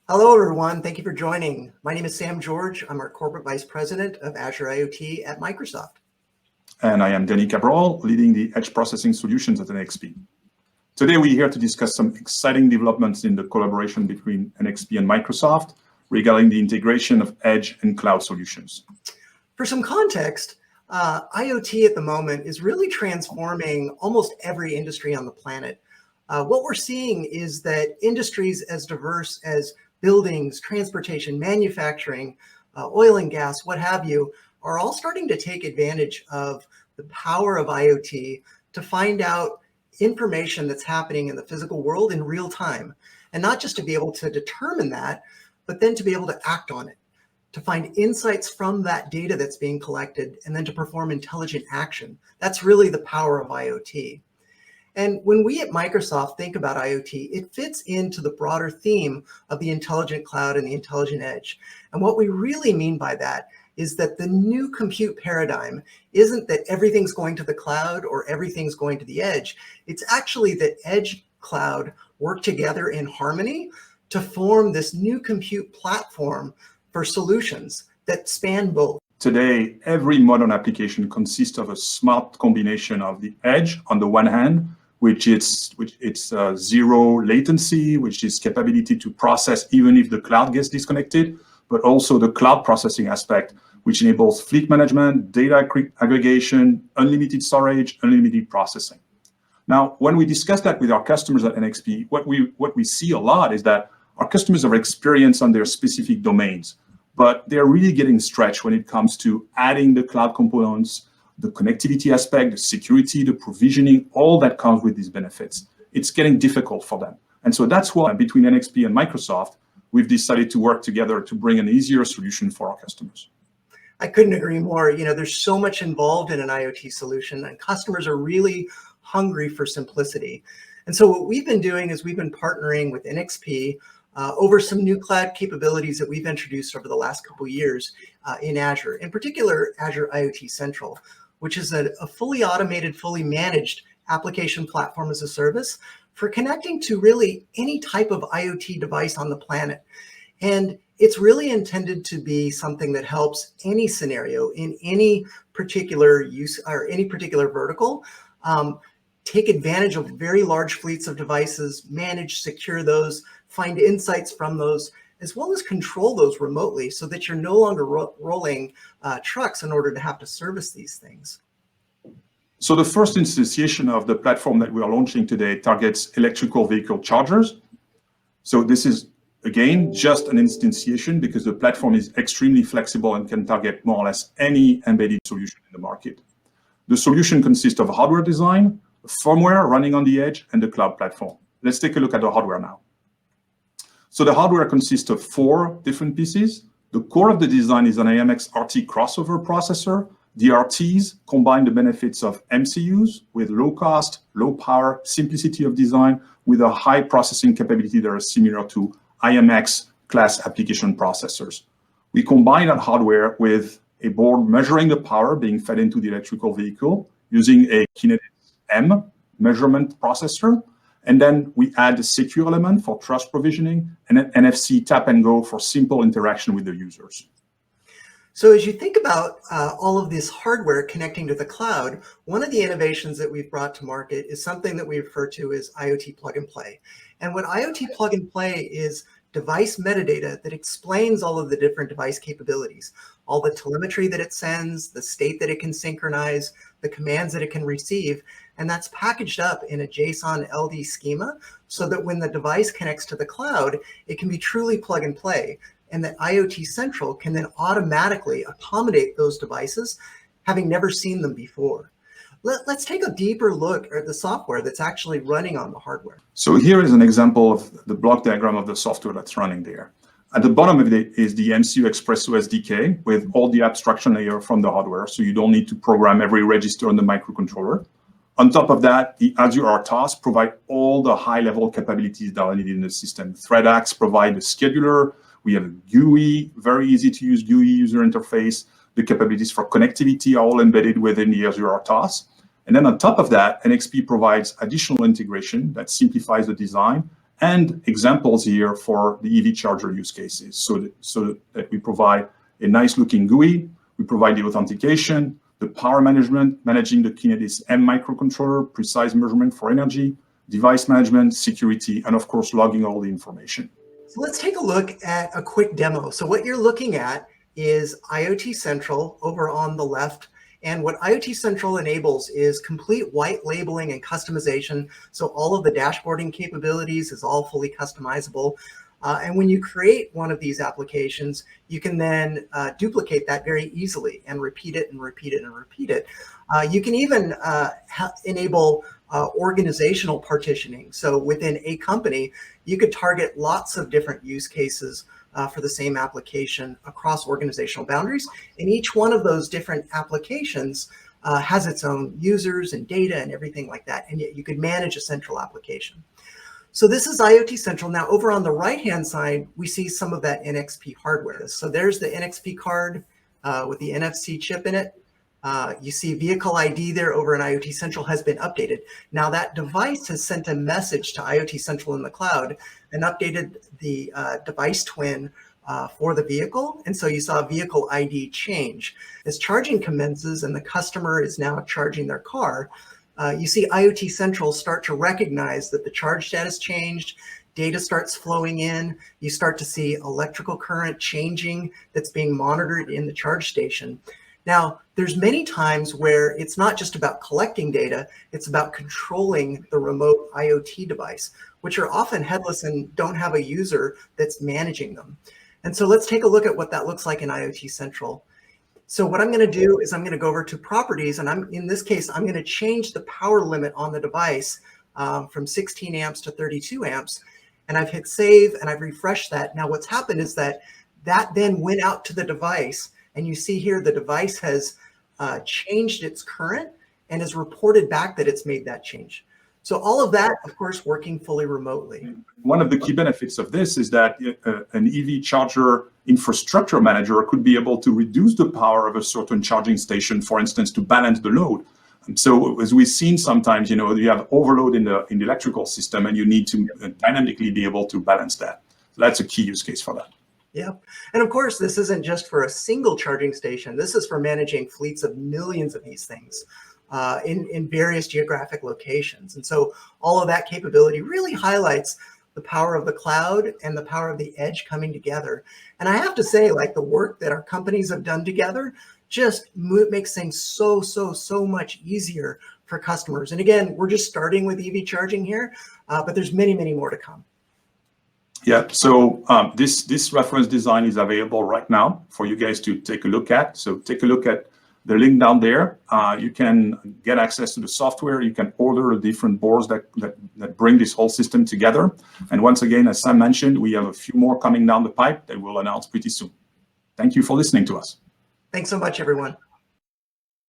Hello, everyone. Thank you for joining. My name is Sam George. I'm our Corporate Vice President of Azure IoT at Microsoft. And I am Denis Cabrol, leading the Edge Processing Solutions at NXP. Today, we're here to discuss some exciting developments in the collaboration between NXP and Microsoft regarding the integration of edge and cloud solutions. For some context, IoT at the moment is really transforming almost every industry on the planet. What we're seeing is that industries as diverse as buildings, transportation, manufacturing, oil and gas, what have you, are all starting to take advantage of the power of IoT to find out information that's happening in the physical world in real time. And not just to be able to determine that, but then to be able to act on it, to find insights from that data that's being collected, and then to perform intelligent action. That's really the power of IoT. And when we at Microsoft think about IoT, it fits into the broader theme of the intelligent cloud and the intelligent edge. And what we really mean by that is that the new compute paradigm isn't that everything's going to the cloud or everything's going to the edge. It's actually that edge cloud work together in harmony to form this new compute platform for solutions that span both. Today, every modern application consists of a smart combination of the edge on the one hand, which it's zero latency, which is capability to process even if the cloud gets disconnected, but also the cloud processing aspect, which enables fleet management, data aggregation, unlimited storage, unlimited processing. Now, when we discuss that with our customers at NXP, what we see a lot is that our customers have experience on their specific domains, but they're really getting stretched when it comes to adding the cloud components, the connectivity aspect, the security, the provisioning, all that comes with these benefits. It's getting difficult for them. And so that's why between NXP and Microsoft, we've decided to work together to bring an easier solution for our customers. I couldn't agree more. You know, there's so much involved in an IoT solution, and customers are really hungry for simplicity. And so what we've been doing is we've been partnering with NXP over some new cloud capabilities that we've introduced over the last couple of years in Azure, in particular, Azure IoT Central, which is a fully automated, fully managed application platform as a service for connecting to really any type of IoT device on the planet. And it's really intended to be something that helps any scenario in any particular use or any particular vertical take advantage of very large fleets of devices, manage, secure those, find insights from those, as well as control those remotely so that you're no longer rolling trucks in order to have to service these things. So the first instantiation of the platform that we are launching today targets electrical vehicle chargers. So this is, again, just an instantiation because the platform is extremely flexible and can target more or less any embedded solution in the market. The solution consists of hardware design, firmware running on the edge, and the cloud platform. Let's take a look at the hardware now. So the hardware consists of 4 different pieces. The core of the design is an i.MX-RT crossover processor. The RTs combine the benefits of MCUs with low cost, low power, simplicity of design, with a high processing capability that are similar to i.MX class application processors. We combine that hardware with a board measuring the power being fed into the electrical vehicle using a Kinetis M measurement processor. And then we add a secure element for trust provisioning and an NFC tap and go for simple interaction with the users. So as you think about all of this hardware connecting to the cloud, one of the innovations that we've brought to market is something that we refer to as IoT Plug and Play. And what IoT Plug and Play is device metadata that explains all of the different device capabilities, all the telemetry that it sends, the state that it can synchronize, the commands that it can receive, and that's packaged up in a JSON LD schema so that when the device connects to the cloud, it can be truly plug and play, and that IoT Central can then automatically accommodate those devices, having never seen them before. Let's take a deeper look at the software that's actually running on the hardware. So here is an example of the block diagram of the software that's running there. At the bottom of it is the MCU Expresso SDK with all the abstraction layer from the hardware, so you don't need to program every register on the microcontroller. On top of that, the Azure RTOS provide all the high-level capabilities that are needed in the system. ThreadAx provide the scheduler. We have a GUI, very easy to use GUI user interface. The capabilities for connectivity are all embedded within the Azure RTOS. And then on top of that, NXP provides additional integration that simplifies the design and examples here for the EV charger use cases. So that we provide a nice looking GUI, we provide the authentication, the power management, managing the Kinetis M microcontroller, precise measurement for energy, device management, security, and of course, logging all the information. So let's take a look at a quick demo. So what you're looking at is IoT Central over on the left. And what IoT Central enables is complete white labeling and customization. So all of the dashboarding capabilities is all fully customizable. And when you create one of these applications, you can then duplicate that very easily and repeat it and repeat it and repeat it. You can even enable organizational partitioning. So within a company, you could target lots of different use cases for the same application across organizational boundaries. And each one of those different applications has its own users and data and everything like that. And yet you could manage a central application. So this is IoT Central. Now over on the right-hand side, we see some of that NXP hardware. So there's the NXP card with the NFC chip in it. You see vehicle ID there over in IoT Central has been updated. Now that device has sent a message to IoT Central in the cloud and updated the device twin for the vehicle. And so you saw vehicle ID change. As charging commences and the customer is now charging their car, you see IoT Central start to recognize that the charge status changed, data starts flowing in, you start to see electrical current changing that's being monitored in the charge station. Now, there's many times where it's not just about collecting data, it's about controlling the remote IoT device, which are often headless and don't have a user that's managing them. And so let's take a look at what that looks like in IoT Central. So what I'm going to do is I'm going to go over to properties, and in this case, I'm going to change the power limit on the device from 16 amps to 32 amps. And I've hit save and I've refreshed that. Now what's happened is that then went out to the device. And you see here, the device has changed its current and has reported back that it's made that change. So all of that, of course, working fully remotely. One of the key benefits of this is that an EV charger infrastructure manager could be able to reduce the power of a certain charging station, for instance, to balance the load. And so as we've seen sometimes, you have overload in the electrical system and you need to dynamically be able to balance that. So that's a key use case for that. Yep. And of course, this isn't just for a single charging station. This is for managing fleets of millions of these things in various geographic locations. And so all of that capability really highlights the power of the cloud and the power of the edge coming together. And I have to say, like, the work that our companies have done together just makes things so much easier for customers. And again, we're just starting with EV charging here, but there's many more to come. Yeah, so this reference design is available right now for you guys to take a look at. So take a look at the link down there. You can get access to the software. You can order the different boards that bring this whole system together. And once again, as Sam mentioned, we have a few more coming down the pipe that we'll announce pretty soon. Thank you for listening to us. Thanks so much, everyone.